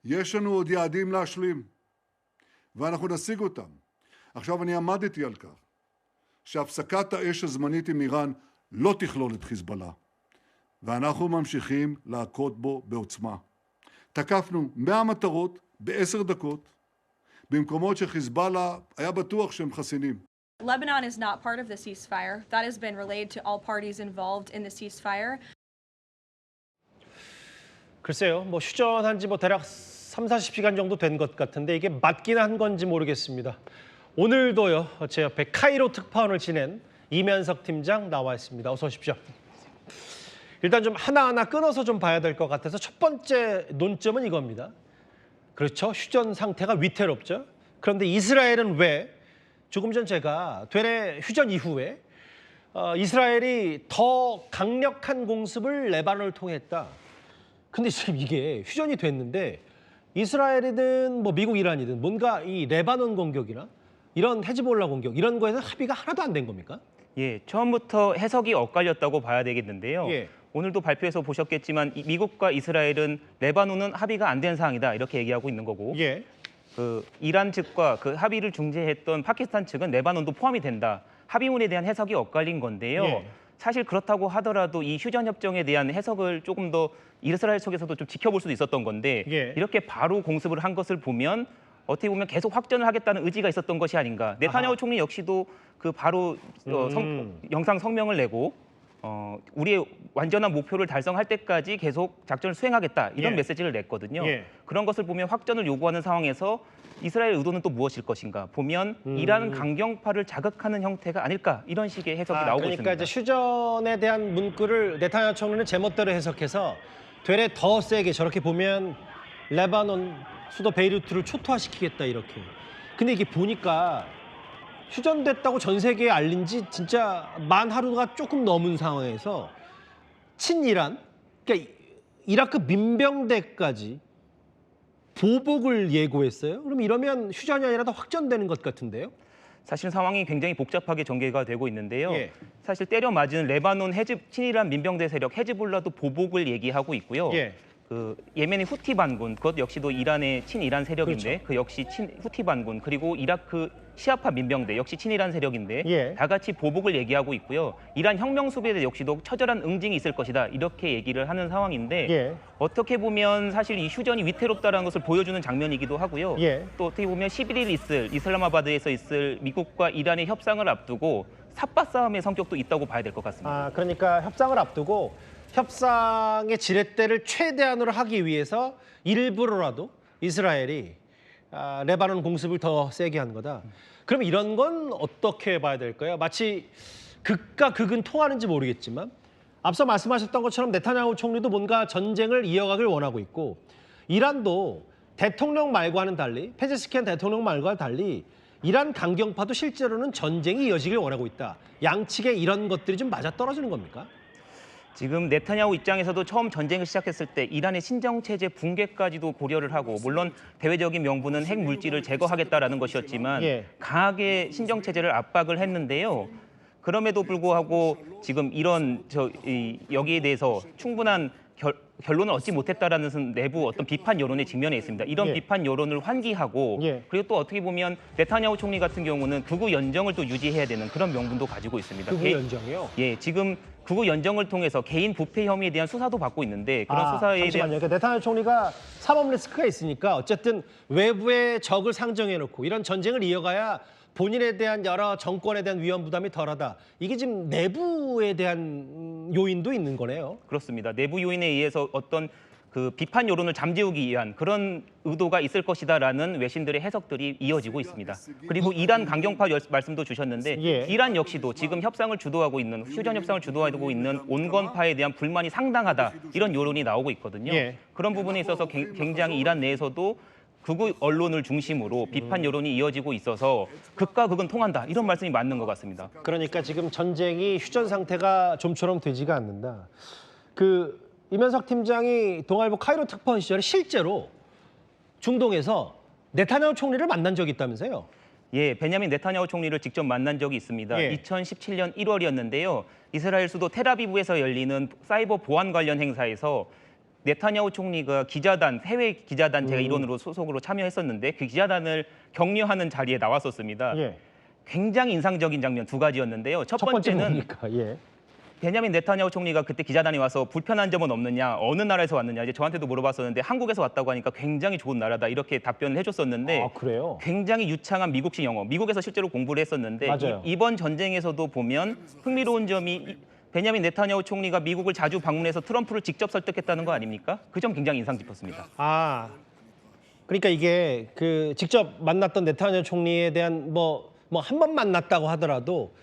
יש לנו עוד יעדים להשלים, ואנחנו נשיג אותם. עכשיו אני עמדתי על כך שהפסקת האש הזמנית עם איראן לא תכלול את חיזבאללה, ואנחנו ממשיכים להכות בו בעוצמה. תקפנו 100 מטרות ב10 דקות, במקומות שחיזבאללה היה בטוח שהם חסינים. Lebanon is not part of the ceasefire. That has been relayed to all parties involved in the ceasefire. 글쎄요, 뭐 휴전한 지 대략 30-40시간 정도 된 것 같은데 이게 맞긴 한 건지 모르겠습니다. 오늘도요, 제 옆에 카이로 특파원을 지낸 이면석 팀장 나와 있습니다. 어서 오십시오. 일단 좀 하나하나 끊어서 좀 봐야 될 것 같아서 첫 번째 논점은 이겁니다. 그렇죠, 휴전 상태가 위태롭죠. 그런데 이스라엘은 왜 조금 전 제가 되레 휴전 이후에 이스라엘이 더 강력한 공습을 레바논을 통해 했다. 근데 지금 이게 휴전이 됐는데 이스라엘이든 뭐 미국, 이란이든 뭔가 이 레바논 공격이나 이런 헤즈볼라 공격 이런 거에서 합의가 하나도 안 된 겁니까? 예, 처음부터 해석이 엇갈렸다고 봐야 되겠는데요. 예. 오늘도 발표에서 보셨겠지만 미국과 이스라엘은 레바논은 합의가 안 된 사항이다 이렇게 얘기하고 있는 거고 예. 그 이란 측과 그 합의를 중재했던 파키스탄 측은 레바논도 포함이 된다. 합의문에 대한 해석이 엇갈린 건데요. 예. 사실 그렇다고 하더라도 이 휴전 협정에 대한 해석을 조금 더 이스라엘 측에서도 좀 지켜볼 수도 있었던 건데 예. 이렇게 바로 공습을 한 것을 보면 어떻게 보면 계속 확전을 하겠다는 의지가 있었던 것이 아닌가. 네타냐후 총리 역시도 그 바로 영상 성명을 내고 우리의 완전한 목표를 달성할 때까지 계속 작전을 수행하겠다 이런 예. 메시지를 냈거든요. 예. 그런 것을 보면 확전을 요구하는 상황에서 이스라엘 의도는 또 무엇일 것인가 보면 이란 강경파를 자극하는 형태가 아닐까 이런 식의 해석이 나오고 그러니까 있습니다. 이제 휴전에 대한 문구를 네타냐후 총리는 제멋대로 해석해서 되레 더 세게 저렇게 보면 레바논 수도 베이루트를 초토화시키겠다 이렇게. 근데 이게 보니까 휴전됐다고 전 세계에 알린 지 진짜 만 하루가 조금 넘은 상황에서 친이란, 그러니까 이라크 민병대까지 보복을 예고했어요. 그럼 이러면 휴전이 아니라 더 확전되는 것 같은데요? 사실 상황이 굉장히 복잡하게 전개가 되고 있는데요. 예. 사실 때려 맞은 레바논 친이란 민병대 세력 헤즈볼라도 보복을 얘기하고 있고요. 예. 그 예멘의 후티 반군, 그것 역시도 이란의 친이란 세력인데 그렇죠. 그 역시 후티 반군, 그리고 이라크 시아파 민병대 역시 친이란 세력인데 예. 다 같이 보복을 얘기하고 있고요. 이란 혁명 수비대 역시도 처절한 응징이 있을 것이다 이렇게 얘기를 하는 상황인데 예. 어떻게 보면 사실 이 휴전이 위태롭다는 것을 보여주는 장면이기도 하고요. 예. 또 어떻게 보면 11일 있을 이슬라마바드에서 있을 미국과 이란의 협상을 앞두고 삿바 싸움의 성격도 있다고 봐야 될 것 같습니다. 그러니까 협상을 앞두고 협상의 지렛대를 최대한으로 하기 위해서 일부러라도 이스라엘이 레바논 공습을 더 세게 한 거다. 그럼 이런 건 어떻게 봐야 될까요? 마치 극과 극은 통하는지 모르겠지만 앞서 말씀하셨던 것처럼 네타냐후 총리도 뭔가 전쟁을 이어가길 원하고 있고 이란도 대통령 말과는 달리 페제스키안 대통령 말과 달리 이란 강경파도 실제로는 전쟁이 이어지길 원하고 있다. 양측의 이런 것들이 좀 맞아떨어지는 겁니까? 지금 네타냐후 입장에서도 처음 전쟁을 시작했을 때 이란의 신정체제 붕괴까지도 고려를 하고 물론 대외적인 명분은 핵 물질을 제거하겠다라는 것이었지만 예. 강하게 신정체제를 압박을 했는데요. 그럼에도 불구하고 지금 이런 여기에 대해서 충분한 결론을 얻지 못했다라는 내부 어떤 비판 여론에 직면해 있습니다. 이런 예. 비판 여론을 환기하고 예. 그리고 또 어떻게 보면 네타냐후 총리 같은 경우는 극우 연정을 또 유지해야 되는 그런 명분도 가지고 있습니다. 극우 연정이요? 예, 지금 극우 연정을 통해서 개인 부패 혐의에 대한 수사도 받고 있는데 그런 수사에 잠시만요. 대한 그러니까 네타냐후 총리가 사법 리스크가 있으니까 어쨌든 외부의 적을 상정해놓고 이런 전쟁을 이어가야 본인에 대한 여러 정권에 대한 위험 부담이 덜하다. 이게 지금 내부에 대한 요인도 있는 거네요. 그렇습니다. 내부 요인에 의해서 어떤 그 비판 여론을 잠재우기 위한 그런 의도가 있을 것이다라는 외신들의 해석들이 이어지고 있습니다. 그리고 이란 강경파 말씀도 주셨는데 예. 이란 역시도 지금 협상을 주도하고 있는 휴전 협상을 주도하고 있는 온건파에 대한 불만이 상당하다 이런 여론이 나오고 있거든요. 예. 그런 부분에 있어서 굉장히 이란 내에서도 극우 언론을 중심으로 비판 여론이 이어지고 있어서 극과 극은 통한다 이런 말씀이 맞는 것 같습니다. 그러니까 지금 전쟁이 휴전 상태가 좀처럼 되지가 않는다. 이면석 팀장이 동아일보 카이로 특파원 시절에 실제로 중동에서 네타냐후 총리를 만난 적이 있다면서요? 예, 베냐민 네타냐후 총리를 직접 만난 적이 있습니다. 예. 2017년 1월이었는데요. 이스라엘 수도 텔아비브에서 열리는 사이버 보안 관련 행사에서 네타냐후 총리가 기자단, 해외 기자단 제가 일원으로 소속으로 참여했었는데 그 기자단을 격려하는 자리에 나왔었습니다. 예. 굉장히 인상적인 장면 두 가지였는데요. 첫 첫 번째 번째는 뭡니까? 예. 베냐민 네타냐후 총리가 그때 기자단에 와서 불편한 점은 없느냐, 어느 나라에서 왔느냐 이제 저한테도 물어봤었는데 한국에서 왔다고 하니까 굉장히 좋은 나라다 이렇게 답변을 해줬었는데 아, 그래요? 굉장히 유창한 미국식 영어, 미국에서 실제로 공부를 했었는데 맞아요. 이번 전쟁에서도 보면 흥미로운 점이 베냐민 네타냐후 총리가 미국을 자주 방문해서 트럼프를 직접 설득했다는 거 아닙니까? 그 점 굉장히 인상 깊었습니다. 아, 그러니까 이게 그 직접 만났던 네타냐후 총리에 대한 뭐 한 번 만났다고 하더라도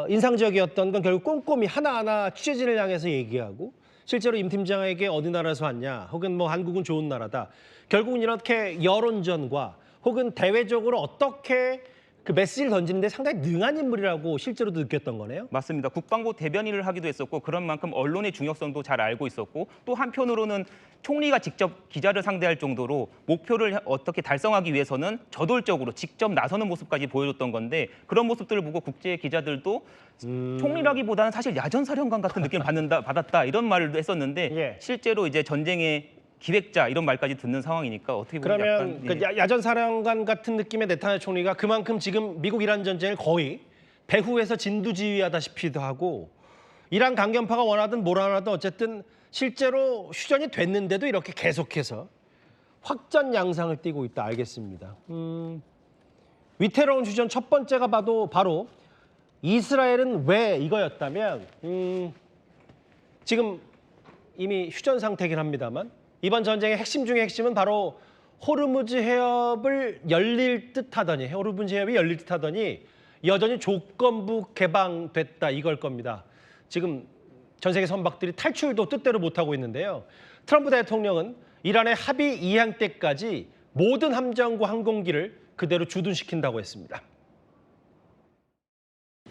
인상적이었던 건 결국 꼼꼼히 하나하나 취재진을 향해서 얘기하고 실제로 임 팀장에게 어디 나라에서 왔냐 혹은 뭐 한국은 좋은 나라다. 결국은 이렇게 여론전과 혹은 대외적으로 어떻게 그 메시지를 던지는 데 상당히 능한 인물이라고 실제로도 느꼈던 거네요. 맞습니다. 국방부 대변인을 하기도 했었고 그런 만큼 언론의 중요성도 잘 알고 있었고 또 한편으로는 총리가 직접 기자를 상대할 정도로 목표를 어떻게 달성하기 위해서는 저돌적으로 직접 나서는 모습까지 보여줬던 건데 그런 모습들을 보고 국제 기자들도 총리라기보다는 사실 야전사령관 같은 느낌을 받았다 이런 말을 했었는데 예. 실제로 이제 전쟁의 기획자 이런 말까지 듣는 상황이니까 어떻게 보면 그러면 약간 그 야전사령관 같은 느낌의 네타냐후 총리가 그만큼 지금 미국 이란 전쟁을 거의 배후에서 진두지휘하다시피도 하고 이란 강경파가 원하든 뭘 하든 어쨌든 실제로 휴전이 됐는데도 이렇게 계속해서 확전 양상을 띠고 있다. 알겠습니다. 위태로운 휴전 첫 번째가 바로 이스라엘은 왜 이거였다면 지금 이미 휴전 상태긴 합니다만 이번 전쟁의 핵심 중의 핵심은 바로 호르무즈 해협을 열릴 듯하더니 호르무즈 해협이 열릴 듯하더니 여전히 조건부 개방됐다 이걸 겁니다. 지금 전 세계 선박들이 탈출도 뜻대로 못하고 있는데요. 트럼프 대통령은 이란의 합의 이행 때까지 모든 함정과 항공기를 그대로 주둔시킨다고 했습니다.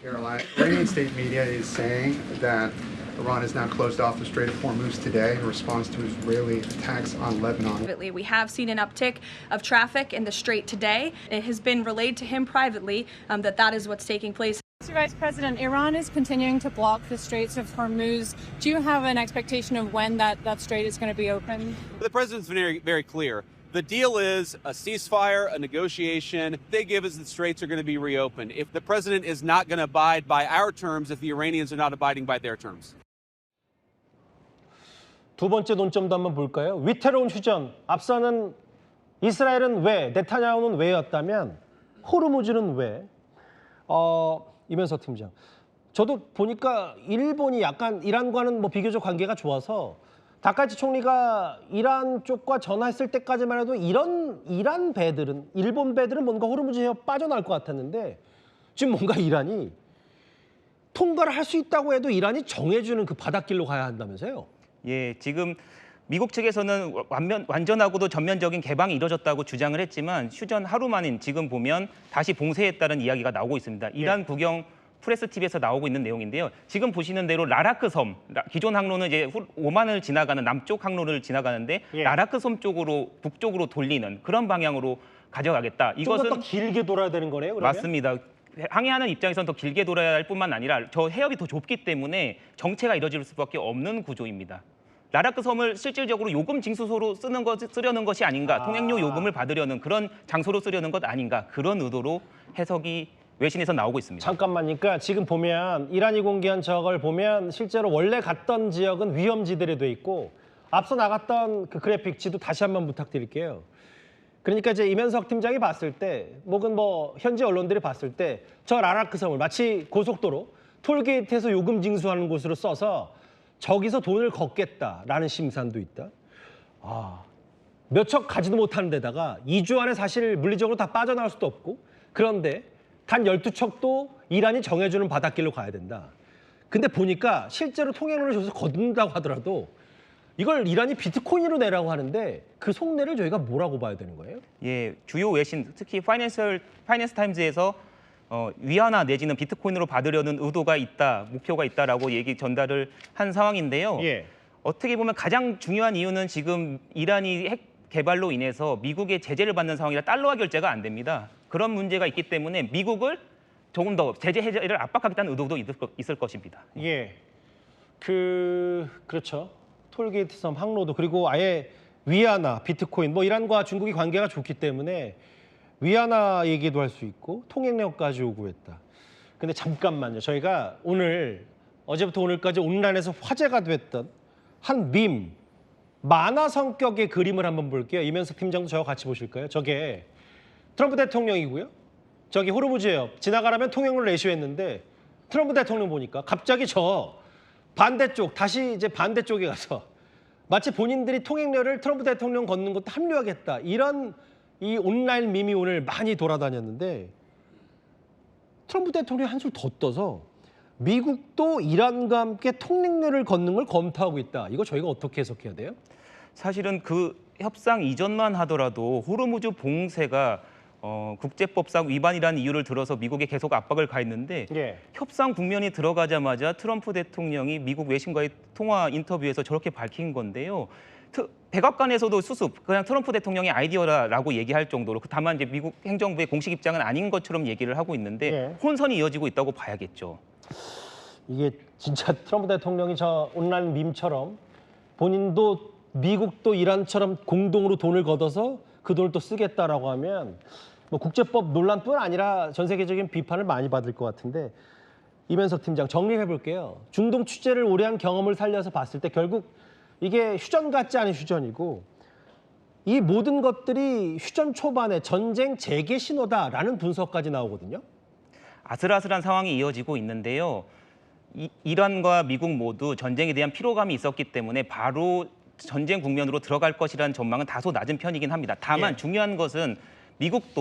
Iranian state media is saying that Iran has now closed off the Strait of Hormuz today in response to Israeli attacks on Lebanon. We have seen an uptick of traffic in the strait today. It has been relayed to him privately that is what's taking place. Mr. Vice President, Iran is continuing to block the Straits of Hormuz. Do you have an expectation of when that strait is going to be open? The president's been very clear. The deal is a ceasefire, a negotiation. They give us the straits are going to be reopened. If the president is not going to abide by our terms, if the Iranians are not abiding by their terms. 두 번째 논점도 한번 볼까요? 위태로운 휴전. 앞서는 이스라엘은 왜, 네타냐후는 왜였다면 호르무즈는 왜? 이면석 팀장. 저도 보니까 일본이 약간 이란과는 뭐 비교적 관계가 좋아서 다카치 총리가 이란 쪽과 전화했을 때까지만 해도 이란 배들은 일본 배들은 뭔가 호르무즈 해협 빠져나올 것 같았는데 지금 뭔가 이란이 통과를 할 수 있다고 해도 이란이 정해주는 그 바닷길로 가야 한다면서요? 예, 지금 미국 측에서는 완전하고도 전면적인 개방이 이뤄졌다고 주장을 했지만 휴전 하루 만인 지금 보면 다시 봉쇄했다는 이야기가 나오고 있습니다. 이란 국영 프레스 TV에서 나오고 있는 내용인데요. 지금 보시는 대로 라라크 섬, 기존 항로는 이제 오만을 지나가는 남쪽 항로를 지나가는데 라라크 섬 쪽으로 북쪽으로 돌리는 그런 방향으로 가져가겠다. 이것은 좀 더 길게 돌아야 되는 거네요, 그러면? 맞습니다. 항해하는 입장에서는 더 길게 돌아야 할 뿐만 아니라 저 해협이 더 좁기 때문에 정체가 이뤄질 수밖에 없는 구조입니다. 라라크 섬을 실질적으로 요금 징수소로 쓰려는 것이 아닌가, 통행료 요금을 받으려는 그런 장소로 쓰려는 것 아닌가, 그런 의도로 해석이 외신에서 나오고 있습니다. 잠깐만, 그러니까 지금 보면 이란이 공개한 저걸 보면 실제로 원래 갔던 지역은 위험지대로 돼 있고 앞서 나갔던 그 그래픽지도 다시 한번 부탁드릴게요. 그러니까 이제 이면석 팀장이 봤을 때, 혹은 뭐 현지 언론들이 봤을 때 저 라라크 섬을 마치 고속도로 톨게이트에서 요금 징수하는 곳으로 써서 저기서 돈을 걷겠다라는 심산도 있다. 몇 척 가지도 못하는 데다가 2주 안에 사실 물리적으로 다 빠져나올 수도 없고 그런데 단 12척도 이란이 정해주는 바닷길로 가야 된다. 근데 보니까 실제로 통행료를 줘서 걷는다고 하더라도 이걸 이란이 비트코인으로 내라고 하는데 그 속내를 저희가 뭐라고 봐야 되는 거예요? 예, 주요 외신, 특히 파이낸스 타임즈에서 위안화 내지는 비트코인으로 받으려는 의도가 있다, 목표가 있다라고 얘기 전달을 한 상황인데요. 예. 어떻게 보면 가장 중요한 이유는 지금 이란이 핵 개발로 인해서 미국의 제재를 받는 상황이라 달러화 결제가 안 됩니다. 그런 문제가 있기 때문에 미국을 조금 더 제재 해제를 압박하겠다는 의도도 있을 것입니다. 예. 그렇죠. 톨게이트 섬 항로도 그리고 아예 위안화, 비트코인 뭐 이란과 중국이 관계가 좋기 때문에 위안화 얘기도 할 수 있고 통행료까지 요구했다. 근데 잠깐만요. 저희가 오늘 어제부터 오늘까지 온라인에서 화제가 됐던 한 밈, 만화 성격의 그림을 한번 볼게요. 이면석 팀장도 저와 같이 보실까요? 저게 트럼프 대통령이고요. 저기 호르무즈예요. 지나가라면 통행료를 내시했는데 트럼프 대통령 보니까 갑자기 저 반대쪽, 다시 이제 반대쪽에 가서 마치 본인들이 통행료를 트럼프 대통령 걷는 것도 합류하겠다. 이런 이 온라인 밈이 오늘 많이 돌아다녔는데 트럼프 대통령이 한술 더 떠서 미국도 이란과 함께 통행료를 걷는 걸 검토하고 있다. 이거 저희가 어떻게 해석해야 돼요? 사실은 그 협상 이전만 하더라도 호르무즈 봉쇄가 국제법상 위반이라는 이유를 들어서 미국에 계속 압박을 가했는데 예. 협상 국면이 들어가자마자 트럼프 대통령이 미국 외신과의 통화 인터뷰에서 저렇게 밝힌 건데요. 백악관에서도 수습, 그냥 트럼프 대통령의 아이디어라고 얘기할 정도로 다만 이제 미국 행정부의 공식 입장은 아닌 것처럼 얘기를 하고 있는데 예. 혼선이 이어지고 있다고 봐야겠죠. 이게 진짜 트럼프 대통령이 저 온라인 밈처럼 본인도 미국도 이란처럼 공동으로 돈을 걷어서 그 돈을 또 쓰겠다라고 하면 뭐 국제법 논란뿐 아니라 전 세계적인 비판을 많이 받을 것 같은데 이면석 팀장 정리해 볼게요. 중동 취재를 오래 한 경험을 살려서 봤을 때 결국 이게 휴전 같지 않은 휴전이고 이 모든 것들이 휴전 초반에 전쟁 재개 신호다라는 분석까지 나오거든요. 아슬아슬한 상황이 이어지고 있는데요. 이란과 미국 모두 전쟁에 대한 피로감이 있었기 때문에 바로 전쟁 국면으로 들어갈 것이라는 전망은 다소 낮은 편이긴 합니다. 다만 예. 중요한 것은 미국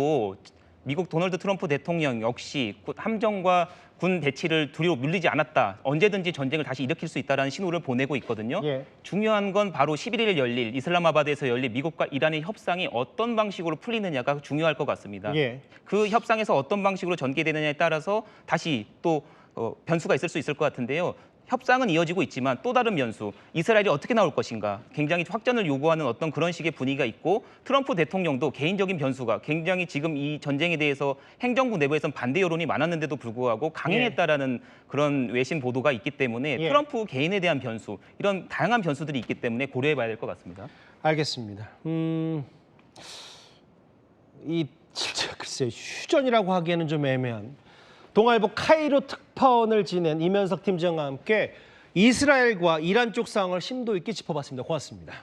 도널드 트럼프 대통령 역시 함정과 군 대치를 두리로 밀리지 않았다. 언제든지 전쟁을 다시 일으킬 수 있다는 신호를 보내고 있거든요. 예. 중요한 건 바로 11일 열릴 이슬람마바드에서 열릴 미국과 이란의 협상이 어떤 방식으로 풀리느냐가 중요할 것 같습니다. 예. 그 협상에서 어떤 방식으로 전개되느냐에 따라서 다시 또 변수가 있을 수 있을 것 같은데요. 협상은 이어지고 있지만 또 다른 변수, 이스라엘이 어떻게 나올 것인가, 굉장히 확전을 요구하는 어떤 그런 식의 분위기가 있고 트럼프 대통령도 개인적인 변수가 굉장히 지금 이 전쟁에 대해서 행정부 내부에서는 반대 여론이 많았는데도 불구하고 강행했다라는 그런 외신 보도가 있기 때문에 예. 트럼프 개인에 대한 변수, 이런 다양한 변수들이 있기 때문에 고려해봐야 될 것 같습니다. 알겠습니다. 이 진짜 글쎄요, 휴전이라고 하기에는 좀 애매한 동아일보 카이로 특파원을 지낸 이면석 팀장과 함께 이스라엘과 이란 쪽 상황을 심도 있게 짚어봤습니다. 고맙습니다.